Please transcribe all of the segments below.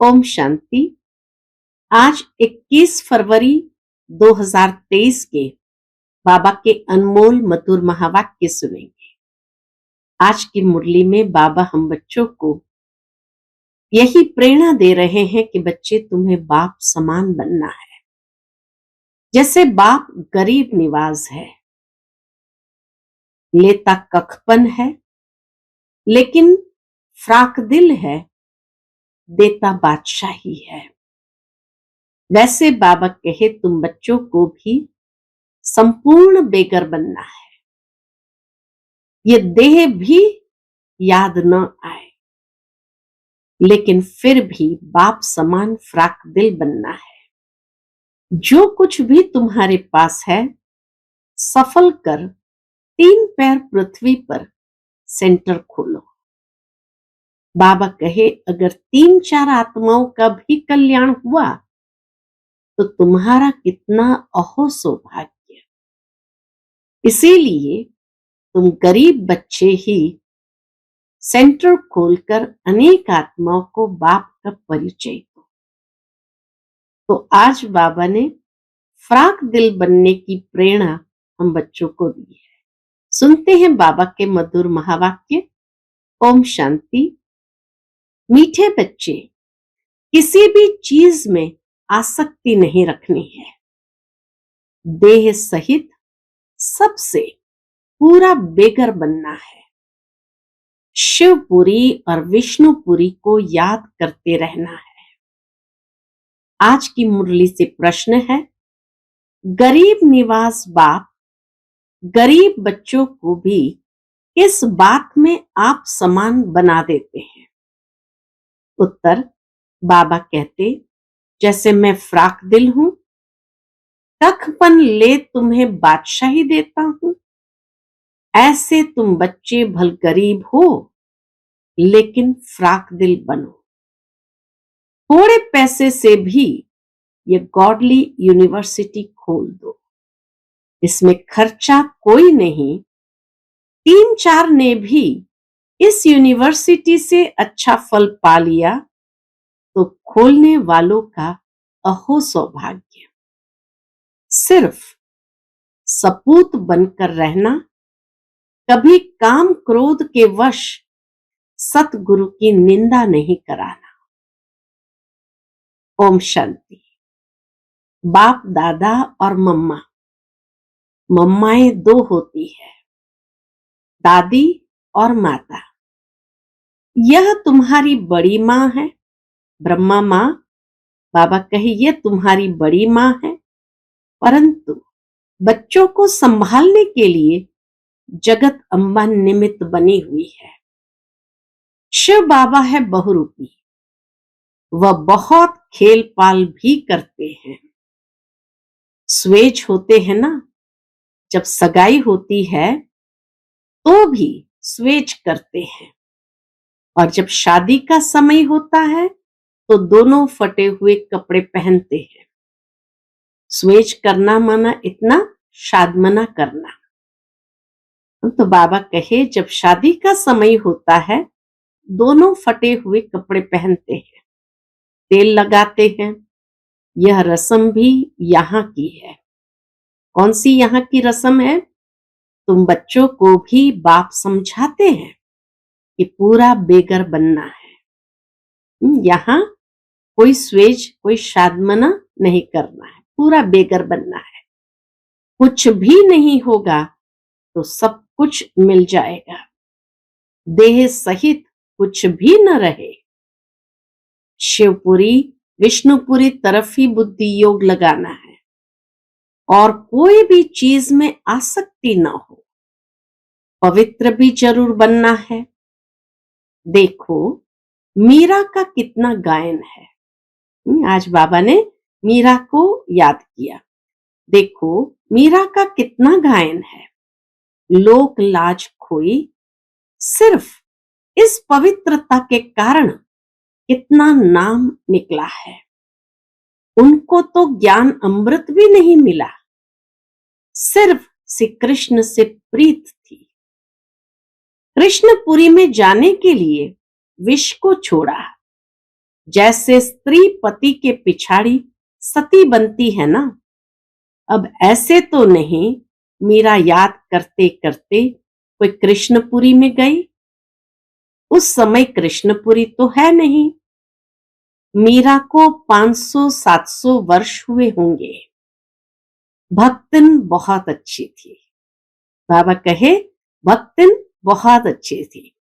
ओम शांति। आज 21 फरवरी 2023 के बाबा के अनमोल मधुर महावाक्य सुनेंगे। आज की मुरली में बाबा हम बच्चों को यही प्रेरणा दे रहे हैं कि बच्चे तुम्हें बाप समान बनना है। जैसे बाप गरीब निवाज है, लेता कखपन है, लेकिन फ्राक दिल है, देता बादशाही है। वैसे बाबा कहे तुम बच्चों को भी संपूर्ण बेगर बनना है। ये देह भी याद न आए, लेकिन फिर भी बाप समान फ्राक दिल बनना है। जो कुछ भी तुम्हारे पास है, सफल कर 3 पैर पृथ्वी पर सेंटर खोलो। बाबा कहे अगर 3-4 आत्माओं का भी कल्याण हुआ तो तुम्हारा कितना अहो सौभाग्य। इसीलिए तुम गरीब बच्चे ही सेंटर खोलकर अनेक आत्माओं को बाप का परिचय दो। तो आज बाबा ने फ्राक दिल बनने की प्रेरणा हम बच्चों को दी है। सुनते हैं बाबा के मधुर महावाक्य। ओम शांति। मीठे बच्चे, किसी भी चीज में आसक्ति नहीं रखनी है। देह सहित सबसे पूरा बेगर बनना है। शिवपुरी और विष्णुपुरी को याद करते रहना है। आज की मुरली से प्रश्न है, गरीब निवास बाप गरीब बच्चों को भी किस बात में आप समान बना देते हैं? उत्तर, बाबा कहते जैसे मैं फ्राक दिल हूं, कखपन ले तुम्हें बादशाही देता हूं, ऐसे तुम बच्चे भल गरीब हो लेकिन फ्राक दिल बनो। थोड़े पैसे से भी ये गॉडली यूनिवर्सिटी खोल दो। इसमें खर्चा कोई नहीं। 3-4 ने भी इस यूनिवर्सिटी से अच्छा फल पा लिया तो खोलने वालों का अहो सौभाग्य। सिर्फ सपूत बनकर रहना, कभी काम क्रोध के वश सतगुरु की निंदा नहीं कराना। ओम शांति। बाप दादा और मम्मा, मम्माएं 2 होती है, दादी और माता। यह तुम्हारी बड़ी माँ है, ब्रह्मा माँ। बाबा कहे ये तुम्हारी बड़ी माँ है, परंतु बच्चों को संभालने के लिए जगत अम्बा निमित्त बनी हुई है। शिव बाबा है बहुरूपी, वह बहुत खेल पाल भी करते हैं। स्वेज होते हैं ना, जब सगाई होती है तो भी स्वेज करते हैं, और जब शादी का समय होता है तो दोनों फटे हुए कपड़े पहनते हैं। स्वेज करना माना इतना शादमना करना। तो बाबा कहे जब शादी का समय होता है दोनों फटे हुए कपड़े पहनते हैं, तेल लगाते हैं। यह रस्म भी यहाँ की है। कौन सी यहाँ की रस्म है? तुम बच्चों को भी बाप समझाते हैं कि पूरा बेगर बनना है। यहाँ कोई स्वेज, कोई शादमना नहीं करना है, पूरा बेगर बनना है। कुछ भी नहीं होगा तो सब कुछ मिल जाएगा। देह सहित कुछ भी न रहे। शिवपुरी विष्णुपुरी तरफ ही बुद्धि योग लगाना है और कोई भी चीज में आसक्ति न हो। पवित्र भी जरूर बनना है। देखो मीरा का कितना गायन है। आज बाबा ने मीरा को याद किया। देखो मीरा का कितना गायन है। लोक लाज खोई, सिर्फ इस पवित्रता के कारण कितना नाम निकला है। उनको तो ज्ञान अमृत भी नहीं मिला, सिर्फ श्री कृष्ण से प्रीत थी। कृष्णपुरी में जाने के लिए विष को छोड़ा, जैसे स्त्री पति के पिछाड़ी सती बनती है ना, अब ऐसे तो नहीं मीरा याद करते करते कोई कृष्णपुरी में गई। उस समय कृष्णपुरी तो है नहीं। मीरा को 500-700 वर्ष हुए होंगे। भक्तिन बहुत अच्छी थी। बाबा कहे भक्तिन बहुत अच्छी थी,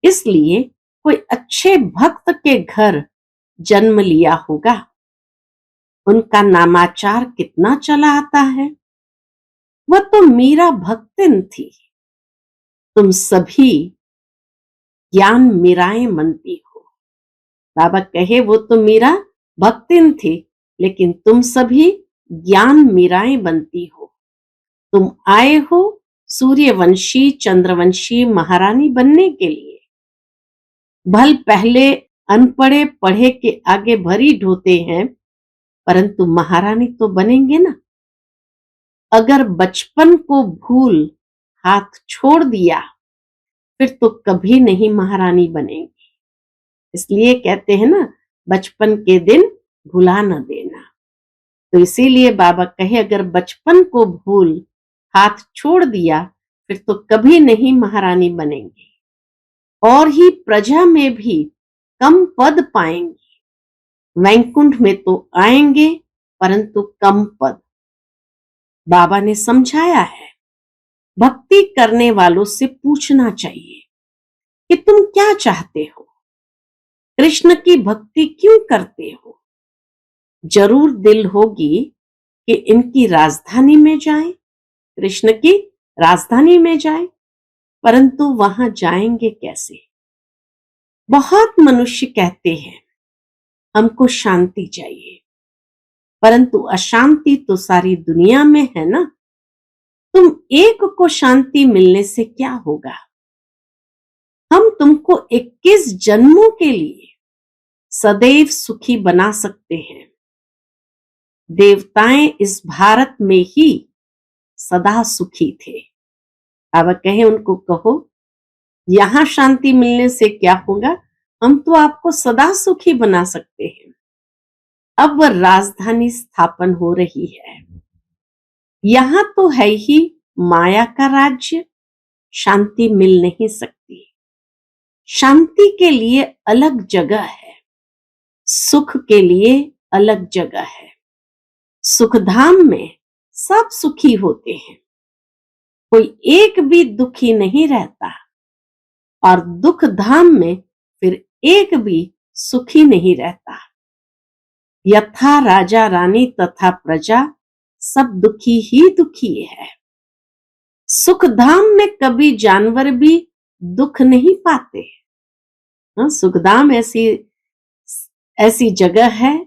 इसलिए कोई अच्छे भक्त के घर जन्म लिया होगा। उनका नामाचार कितना चला आता है। वह तो मीरा भक्तिन थी। तुम सभी ज्ञान मीराएं मनती हो। बाबा कहे वो तो मीरा भक्तिन थी, लेकिन तुम सभी ज्ञान मीराएं बनती हो। तुम आए हो सूर्यवंशी चंद्रवंशी महारानी बनने के लिए। भल पहले अनपढ़े पढ़े के आगे भरी ढोते हैं, परंतु महारानी तो बनेंगे ना। अगर बचपन को भूल हाथ छोड़ दिया, फिर तो कभी नहीं महारानी बनेंगी। इसलिए कहते हैं ना, बचपन के दिन भुला न देना। तो इसीलिए बाबा कहे अगर बचपन को भूल हाथ छोड़ दिया, फिर तो कभी नहीं महारानी बनेंगे। और ही प्रजा में भी कम पद पाएंगे। वैकुंठ में तो आएंगे, परंतु कम पद। बाबा ने समझाया है, भक्ति करने वालों से पूछना चाहिए कि तुम क्या चाहते हो, कृष्ण की भक्ति क्यों करते हो। जरूर दिल होगी कि इनकी राजधानी में जाएं, कृष्ण की राजधानी में जाएं, परंतु वहां जाएंगे कैसे। बहुत मनुष्य कहते हैं हमको शांति चाहिए, परंतु अशांति तो सारी दुनिया में है ना। तुम एक को शांति मिलने से क्या होगा। हम तुमको 21 जन्मों के लिए सदैव सुखी बना सकते हैं। देवताएं इस भारत में ही सदा सुखी थे। अब कहे उनको कहो यहां शांति मिलने से क्या होगा, हम तो आपको सदा सुखी बना सकते हैं। अब वह राजधानी स्थापन हो रही है। यहां तो है ही माया का राज्य, शांति मिल नहीं सकती। शांति के लिए अलग जगह है, सुख के लिए अलग जगह है। सुखधाम में सब सुखी होते हैं, कोई एक भी दुखी नहीं रहता। और दुख धाम में फिर एक भी सुखी नहीं रहता। यथा राजा रानी तथा प्रजा सब दुखी ही दुखी है। सुख धाम में कभी जानवर भी दुख नहीं पाते। सुखधाम ऐसी जगह है,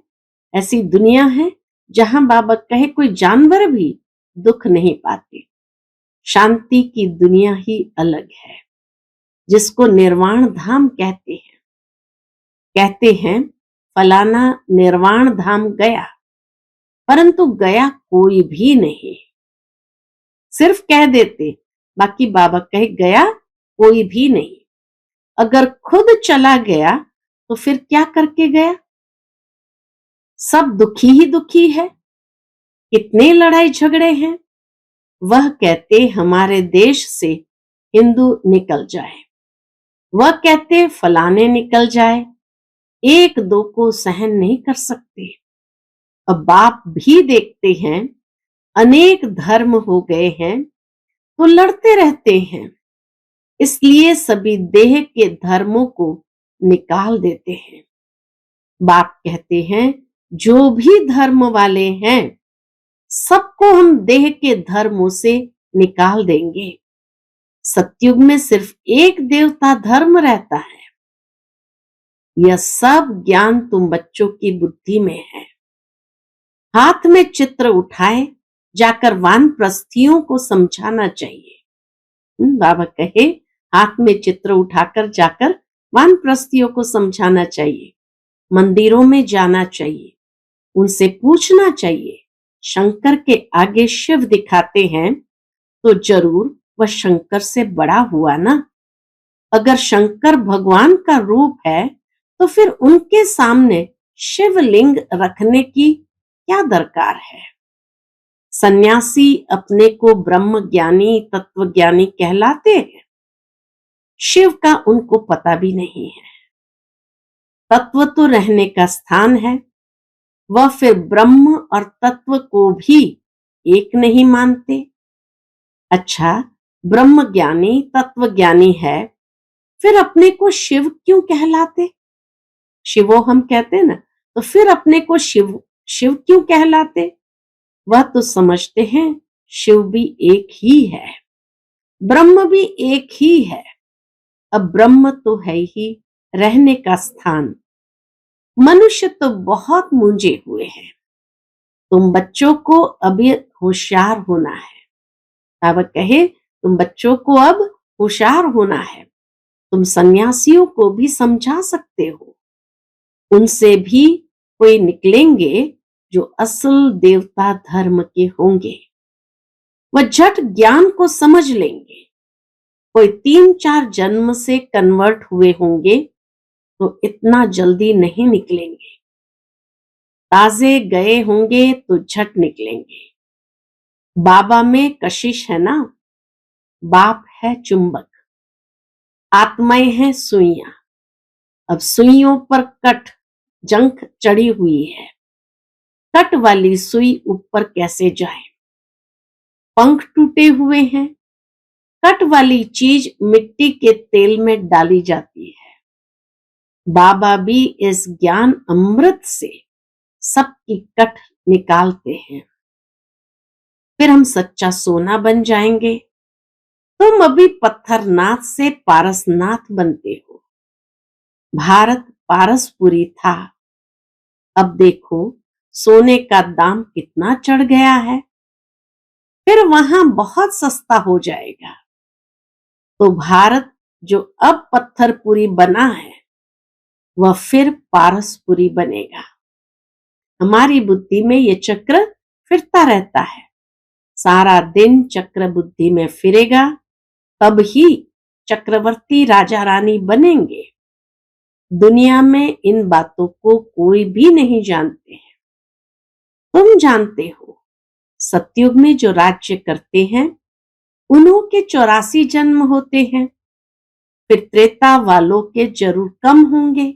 ऐसी दुनिया है जहां बाबा कहे कोई जानवर भी दुख नहीं पाते। शांति की दुनिया ही अलग है, जिसको निर्वाण धाम कहते हैं। कहते हैं फलाना निर्वाण धाम गया, परंतु गया कोई भी नहीं। सिर्फ कह देते, बाकी बाबा कहे गया कोई भी नहीं। अगर खुद चला गया तो फिर क्या करके गया। सब दुखी ही दुखी है, कितने लड़ाई झगड़े हैं। वह कहते हमारे देश से हिंदू निकल जाए, वह कहते फलाने निकल जाए। एक दो को सहन नहीं कर सकते। अब बाप भी देखते हैं अनेक धर्म हो गए हैं तो लड़ते रहते हैं, इसलिए सभी देह के धर्मों को निकाल देते हैं। बाप कहते हैं जो भी धर्म वाले हैं सबको हम देह के धर्मों से निकाल देंगे। सतयुग में सिर्फ एक देवता धर्म रहता है। यह सब ज्ञान तुम बच्चों की बुद्धि में है। हाथ में चित्र उठाए जाकर वानप्रस्थियों को समझाना चाहिए। बाबा कहे हाथ में चित्र उठाकर जाकर वानप्रस्थियों को समझाना चाहिए। मंदिरों में जाना चाहिए, उनसे पूछना चाहिए शंकर के आगे शिव दिखाते हैं तो जरूर वह शंकर से बड़ा हुआ ना। अगर शंकर भगवान का रूप है तो फिर उनके सामने शिवलिंग रखने की क्या दरकार है? सन्यासी अपने को ब्रह्म ज्ञानी तत्वज्ञानी कहलाते हैं। शिव का उनको पता भी नहीं है। तत्व तो रहने का स्थान है, वह फिर ब्रह्म और तत्व को भी एक नहीं मानते। अच्छा, ब्रह्म ज्ञानी तत्व ज्ञानी है, फिर अपने को शिव क्यों कहलाते? शिवो हम कहते ना, तो फिर अपने को शिव शिव क्यों कहलाते? वह तो समझते हैं शिव भी एक ही है, ब्रह्म भी एक ही है। अब ब्रह्म तो है ही रहने का स्थान। मनुष्य तो बहुत मूंजे हुए हैं। तुम बच्चों को अभी होशियार होना है। बाबा कहे तुम बच्चों को अब होशियार होना है। तुम सन्यासियों को भी समझा सकते हो। उनसे भी कोई निकलेंगे जो असल देवता धर्म के होंगे। वह झट ज्ञान को समझ लेंगे। कोई 3-4 जन्म से कन्वर्ट हुए होंगे तो इतना जल्दी नहीं निकलेंगे। ताजे गए होंगे तो झट निकलेंगे। बाबा में कशिश है ना, बाप है चुंबक, आत्माएं हैं सुइयां। अब सुइयों पर कट जंख चढ़ी हुई है। कट वाली सुई ऊपर कैसे जाए? पंख टूटे हुए हैं। कट वाली चीज मिट्टी के तेल में डाली जाती है। बाबा भी इस ज्ञान अमृत से सबकी कट निकालते हैं। फिर हम सच्चा सोना बन जाएंगे। तुम अभी पत्थरनाथ से पारसनाथ बनते हो। भारत पारसपुरी था, अब देखो सोने का दाम कितना चढ़ गया है। फिर वहां बहुत सस्ता हो जाएगा। तो भारत जो अब पत्थरपुरी बना है वह फिर पारसपुरी बनेगा। हमारी बुद्धि में ये चक्र फिरता रहता है। सारा दिन चक्र बुद्धि में फिरेगा, तब ही चक्रवर्ती राजा रानी बनेंगे। दुनिया में इन बातों को कोई भी नहीं जानते हैं। तुम जानते हो, सतयुग में जो राज्य करते हैं उन्हों के 84 जन्म होते हैं। फिर त्रेता वालों के जरूर कम होंगे।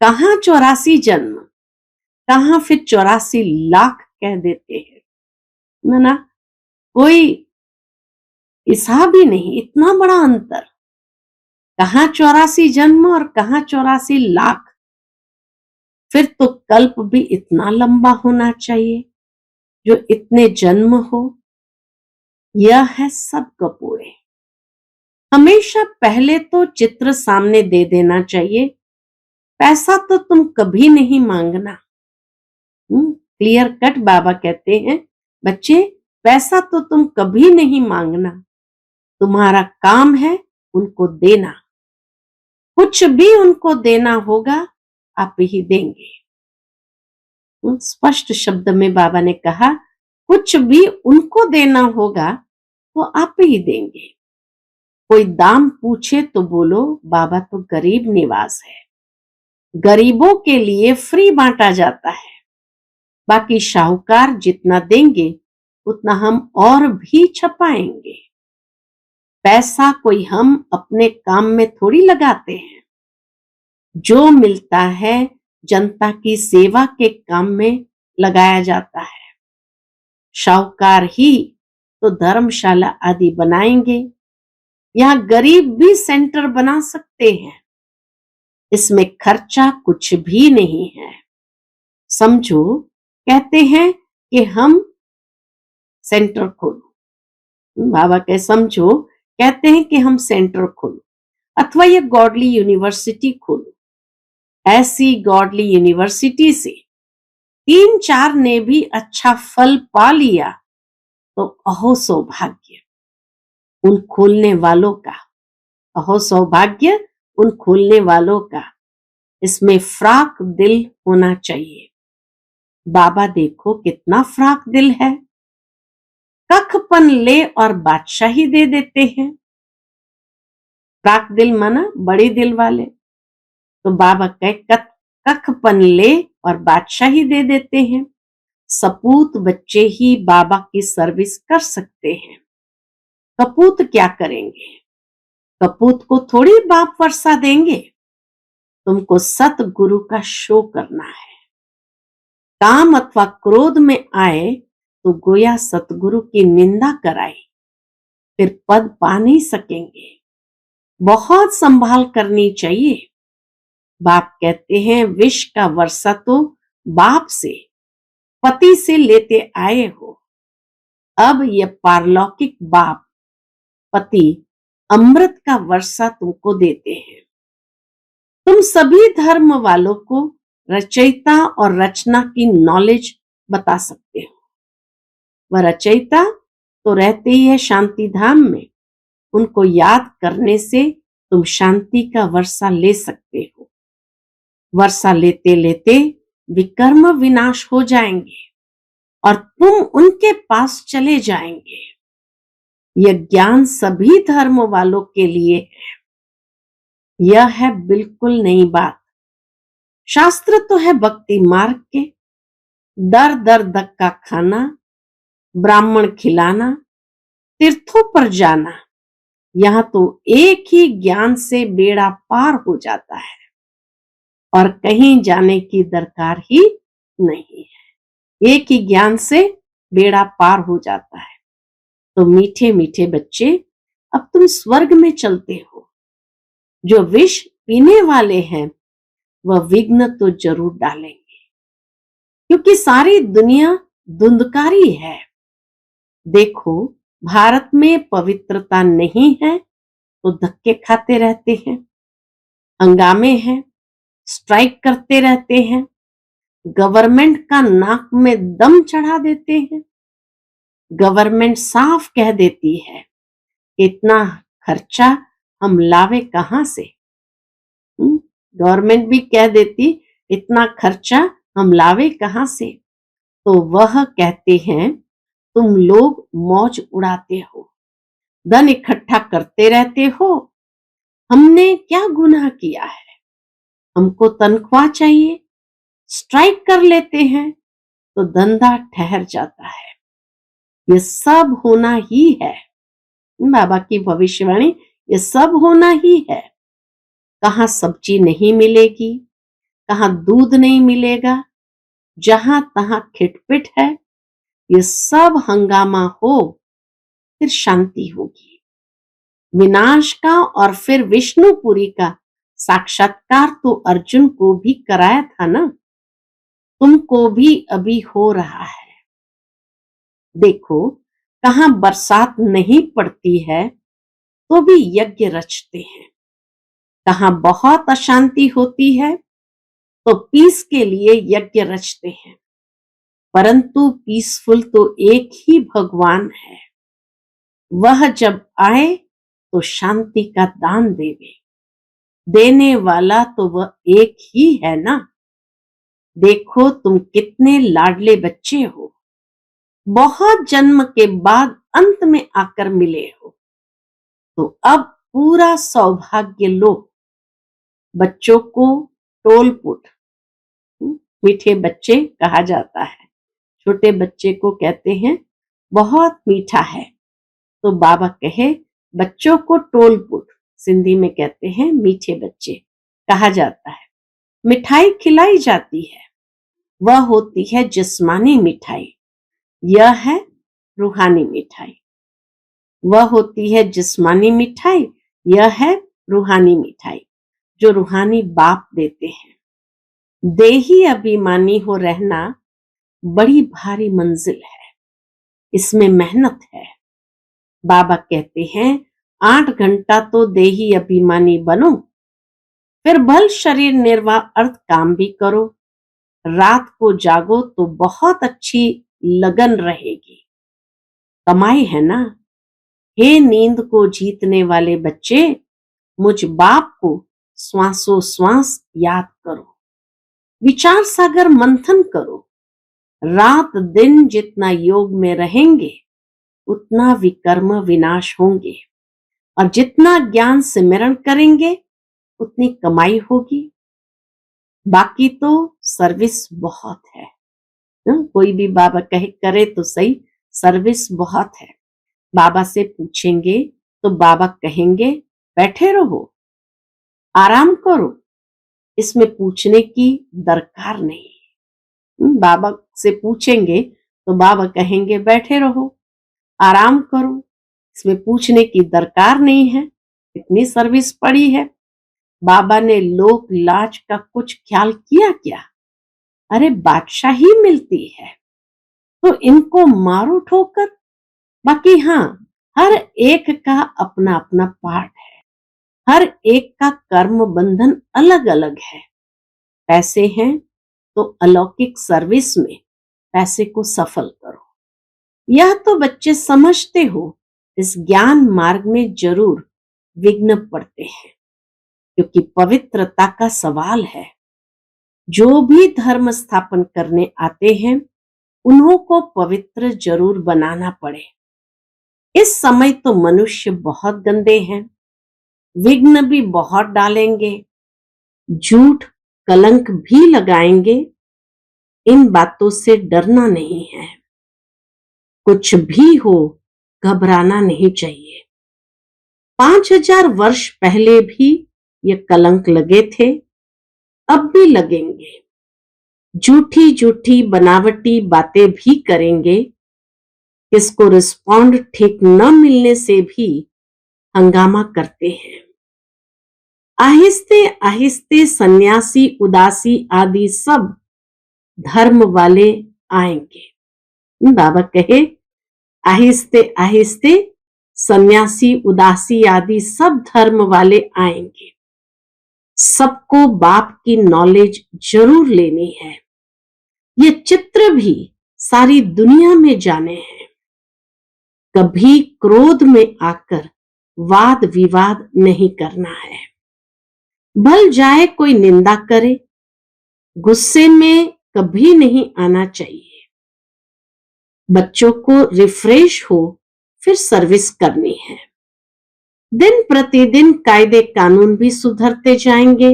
कहां 84 जन्म, कहां फिर 84 लाख कह देते हैं ना। कोई हिसाब ही नहीं, इतना बड़ा अंतर। कहां 84 जन्म और कहां 84 लाख। फिर तो कल्प भी इतना लंबा होना चाहिए जो इतने जन्म हो। यह है सब कपूरे। हमेशा पहले तो चित्र सामने दे देना चाहिए। पैसा तो तुम कभी नहीं मांगना। क्लियर कट बाबा कहते हैं, बच्चे पैसा तो तुम कभी नहीं मांगना। तुम्हारा काम है उनको देना। कुछ भी उनको देना होगा आप ही देंगे। स्पष्ट शब्द में बाबा ने कहा, कुछ भी उनको देना होगा तो आप ही देंगे। कोई दाम पूछे तो बोलो बाबा तो गरीब निवास है, गरीबों के लिए फ्री बांटा जाता है। बाकी शाहूकार जितना देंगे उतना हम और भी छपाएंगे। पैसा कोई हम अपने काम में थोड़ी लगाते हैं। जो मिलता है जनता की सेवा के काम में लगाया जाता है। शाहूकार ही तो धर्मशाला आदि बनाएंगे। यहां गरीब भी सेंटर बना सकते हैं। इसमें खर्चा कुछ भी नहीं है। समझो, कहते हैं कि हम सेंटर खोलो। बाबा के समझो, कहते हैं कि हम सेंटर खोलो अथवा ये गॉडली यूनिवर्सिटी खोलो। ऐसी गॉडली यूनिवर्सिटी से 3-4 ने भी अच्छा फल पा लिया तो अहो सौभाग्य उन खोलने वालों का। अहो सौभाग्य उन खोलने वालों का। इसमें फ्राक दिल होना चाहिए। बाबा देखो कितना फ्राक दिल है। कखपन ले और बादशाही दे देते हैं। फ्राक दिल माना बड़े दिल वाले। तो बाबा कह कख पन ले और बादशाही दे देते हैं। सपूत बच्चे ही बाबा की सर्विस कर सकते हैं। कपूत क्या करेंगे? कपूत को थोड़ी बाप वर्षा देंगे। तुमको सतगुरु का शो करना है। काम अथवा क्रोध में आए तो गोया सतगुरु की निंदा कराई, फिर पद पा नहीं सकेंगे। बहुत संभाल करनी चाहिए। बाप कहते हैं विष का वर्षा तो बाप से, पति से लेते आए हो। अब ये पारलौकिक बाप पति अमृत का वर्षा तुमको देते हैं। तुम सभी धर्म वालों को रचयिता और रचना की नॉलेज बता सकते हो। वह रचयिता तो रहते ही है शांति धाम में। उनको याद करने से तुम शांति का वर्षा ले सकते हो। वर्षा लेते लेते विकर्म विनाश हो जाएंगे और तुम उनके पास चले जाएंगे। यह ज्ञान सभी धर्म वालों के लिए है। यह है बिल्कुल नई बात। शास्त्र तो है भक्ति मार्ग के, दर दर धक्का खाना, ब्राह्मण खिलाना, तीर्थों पर जाना। यहां तो एक ही ज्ञान से बेड़ा पार हो जाता है और कहीं जाने की दरकार ही नहीं है। एक ही ज्ञान से बेड़ा पार हो जाता है। तो मीठे मीठे बच्चे, अब तुम स्वर्ग में चलते हो। जो विष पीने वाले हैं वह विघ्न तो जरूर डालेंगे, क्योंकि सारी दुनिया धुंधकारी है। देखो, भारत में पवित्रता नहीं है तो धक्के खाते रहते हैं, हंगामे हैं, स्ट्राइक करते रहते हैं, गवर्नमेंट का नाक में दम चढ़ा देते हैं। गवर्नमेंट साफ कह देती है इतना खर्चा हम लावे कहां से। गवर्नमेंट भी कह देती इतना खर्चा हम लावे कहां से। तो वह कहते हैं तुम लोग मौज उड़ाते हो, धन इकट्ठा करते रहते हो। हमने क्या गुनाह किया है? हमको तनख्वाह चाहिए, स्ट्राइक कर लेते हैं तो धंधा ठहर जाता है। ये सब होना ही है। बाबा की भविष्यवाणी, ये सब होना ही है। कहाँ सब्जी नहीं मिलेगी, कहाँ दूध नहीं मिलेगा, जहां तहां खिटपिट है। ये सब हंगामा हो, फिर शांति होगी। विनाश का और फिर विष्णुपुरी का साक्षात्कार तो अर्जुन को भी कराया था ना, तुमको भी अभी हो रहा है। देखो, कहाँ बरसात नहीं पड़ती है तो भी यज्ञ रचते हैं। कहाँ बहुत अशांति होती है तो पीस के लिए यज्ञ रचते हैं। परंतु पीसफुल तो एक ही भगवान है। वह जब आए तो शांति का दान देवे। देने वाला तो वह एक ही है ना। देखो, तुम कितने लाडले बच्चे हो, बहुत जन्म के बाद अंत में आकर मिले हो। तो अब पूरा सौभाग्य लो। बच्चों को टोलपुट, मीठे बच्चे कहा जाता है। छोटे बच्चे को कहते हैं बहुत मीठा है। तो बाबा कहे बच्चों को टोलपुट, सिंधी में कहते हैं मीठे बच्चे कहा जाता है। मिठाई खिलाई जाती है, वह होती है जिस्मानी मिठाई। यह है रूहानी मिठाई। वह होती है जिस्मानी मिठाई, यह है रूहानी मिठाई जो रूहानी बाप देते हैं। देही अभिमानी हो रहना बड़ी भारी मंजिल है, इसमें मेहनत है। बाबा कहते हैं 8 घंटा तो देही अभिमानी बनो, फिर भल शरीर निर्वाह अर्थ काम भी करो। रात को जागो तो बहुत अच्छी लगन रहेगी, कमाई है ना। हे नींद को जीतने वाले बच्चे, मुझ बाप को श्वासों श्वास याद करो। विचार सागर मंथन करो। रात दिन जितना योग में रहेंगे उतना विकर्म विनाश होंगे, और जितना ज्ञान सिमरण करेंगे उतनी कमाई होगी। बाकी तो सर्विस बहुत है। कोई भी बाबा कहे करे तो सही, सर्विस बहुत है। बाबा से पूछेंगे तो बाबा कहेंगे बैठे रहो, आराम करो, इसमें पूछने की दरकार नहीं है। बाबा से पूछेंगे तो बाबा कहेंगे बैठे रहो, आराम करो, इसमें पूछने की दरकार नहीं है। इतनी सर्विस पड़ी है। बाबा ने लोक लाज का कुछ ख्याल किया क्या? अरे बादशाही मिलती है तो इनको मारो ठोकर। बाकी हाँ, हर एक का अपना अपना पार्ट है, हर एक का कर्म बंधन अलग अलग है। पैसे हैं तो अलौकिक सर्विस में पैसे को सफल करो, यह तो बच्चे समझते हो। इस ज्ञान मार्ग में जरूर विघ्न पड़ते हैं, क्योंकि पवित्रता का सवाल है। जो भी धर्म स्थापन करने आते हैं उन्हों को पवित्र जरूर बनाना पड़े। इस समय तो मनुष्य बहुत गंदे हैं, विघ्न भी बहुत डालेंगे, झूठ कलंक भी लगाएंगे। इन बातों से डरना नहीं है। कुछ भी हो घबराना नहीं चाहिए। 5000 वर्ष पहले भी ये कलंक लगे थे, अब भी लगेंगे। झूठी झूठी बनावटी बातें भी करेंगे। किसको रिस्पॉन्ड ठीक न मिलने से भी हंगामा करते हैं। आहिस्ते आहिस्ते सन्यासी उदासी आदि सब धर्म वाले आएंगे। बाबा कहे आहिस्ते आहिस्ते सन्यासी उदासी आदि सब धर्म वाले आएंगे। सबको बाप की नॉलेज जरूर लेनी है। ये चित्र भी सारी दुनिया में जाने हैं। कभी क्रोध में आकर वाद विवाद नहीं करना है। भल जाए कोई निंदा करे, गुस्से में कभी नहीं आना चाहिए। बच्चों को रिफ्रेश हो फिर सर्विस करनी है। दिन प्रतिदिन कायदे कानून भी सुधरते जाएंगे।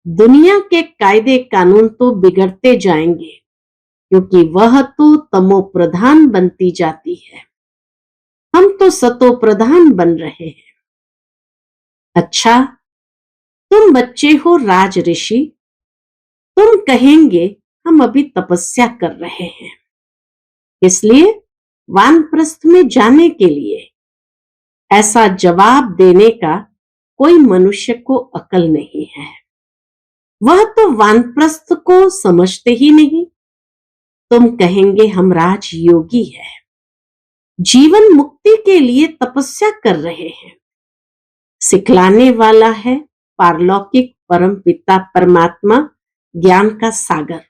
दुनिया के कायदे कानून तो बिगड़ते जाएंगे, क्योंकि वह तो तमो प्रधान बनती जाती है। हम तो सतो प्रधान बन रहे हैं। अच्छा, तुम बच्चे हो राज ऋषि, तुम कहेंगे हम अभी तपस्या कर रहे हैं, इसलिए वानप्रस्थ में जाने के लिए। ऐसा जवाब देने का कोई मनुष्य को अकल नहीं है। वह तो वानप्रस्थ को समझते ही नहीं। तुम कहेंगे हम राजयोगी हैं, जीवन मुक्ति के लिए तपस्या कर रहे हैं। सिखलाने वाला है पारलौकिक परम पिता परमात्मा, ज्ञान का सागर।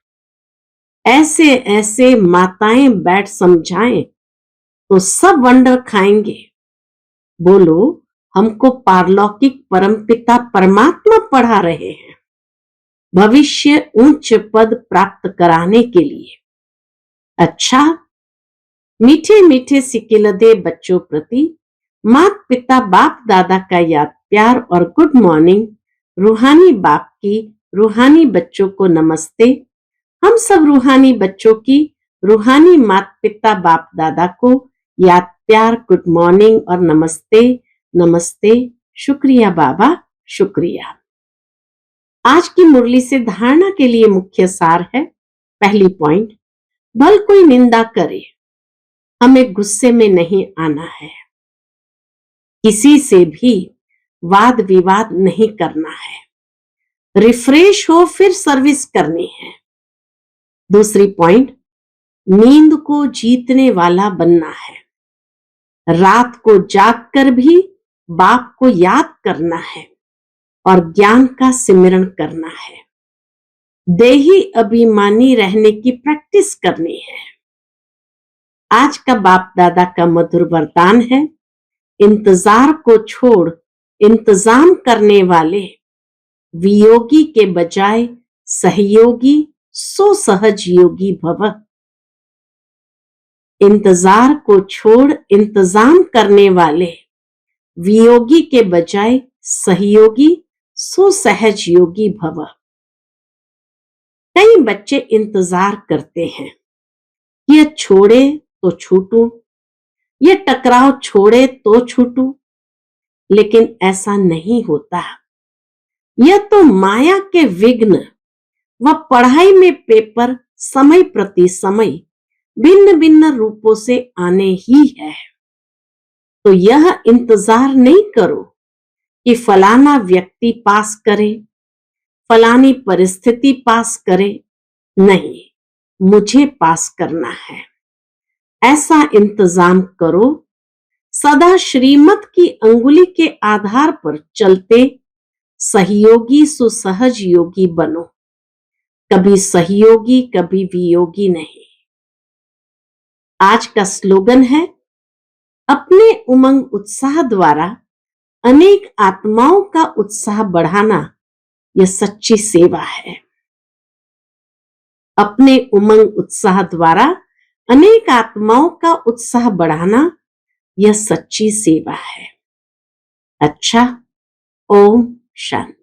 ऐसे ऐसे माताएं बैठ समझाएं तो सब वंडर खाएंगे। बोलो, हमको पारलौकिक परम पिता परमात्मा पढ़ा रहे हैं, भविष्य उच्च पद प्राप्त कराने के लिए। अच्छा, मीठे मीठे सिकिलदे बच्चों प्रति मात पिता बाप दादा का याद प्यार और गुड मॉर्निंग। रूहानी बाप की रूहानी बच्चों को नमस्ते। हम सब रूहानी बच्चों की रूहानी मात पिता बाप दादा को याद प्यार गुड मॉर्निंग और नमस्ते नमस्ते। शुक्रिया बाबा, शुक्रिया। आज की मुरली से धारणा के लिए मुख्य सार है। पहली पॉइंट, भल कोई निंदा करे, हमें गुस्से में नहीं आना है। किसी से भी वाद विवाद नहीं करना है। रिफ्रेश हो फिर सर्विस करनी है। दूसरी पॉइंट, नींद को जीतने वाला बनना है। रात को जागकर भी बाप को याद करना है और ज्ञान का सिमरन करना है। देही अभिमानी रहने की प्रैक्टिस करनी है। आज का बाप दादा का मधुर वरदान है, इंतजार को छोड़ इंतजाम करने वाले, वियोगी के बजाय सहयोगी सो सहज योगी भव। इंतजार को छोड़ इंतजाम करने वाले, वियोगी के बजाय सहयोगी सो सहज योगी भव। कई बच्चे इंतजार करते हैं, यह छोड़े तो छूटूं, ये टकराव छोड़े तो छूटूं, लेकिन ऐसा नहीं होता। यह तो माया के विघ्न व पढ़ाई में पेपर समय प्रति समय भिन्न भिन्न रूपों से आने ही है। तो यह इंतजार नहीं करो कि फलाना व्यक्ति पास करे, फलानी परिस्थिति पास करे। नहीं, मुझे पास करना है। ऐसा इंतजाम करो, सदा श्रीमत की अंगुली के आधार पर चलते सहयोगी सुसहज योगी बनो, कभी सहयोगी कभी वियोगी नहीं। आज का स्लोगन है, अपने उमंग उत्साह द्वारा अनेक आत्माओं का उत्साह बढ़ाना यह सच्ची सेवा है। अपने उमंग उत्साह द्वारा अनेक आत्माओं का उत्साह बढ़ाना यह सच्ची सेवा है। अच्छा, ओम शांति।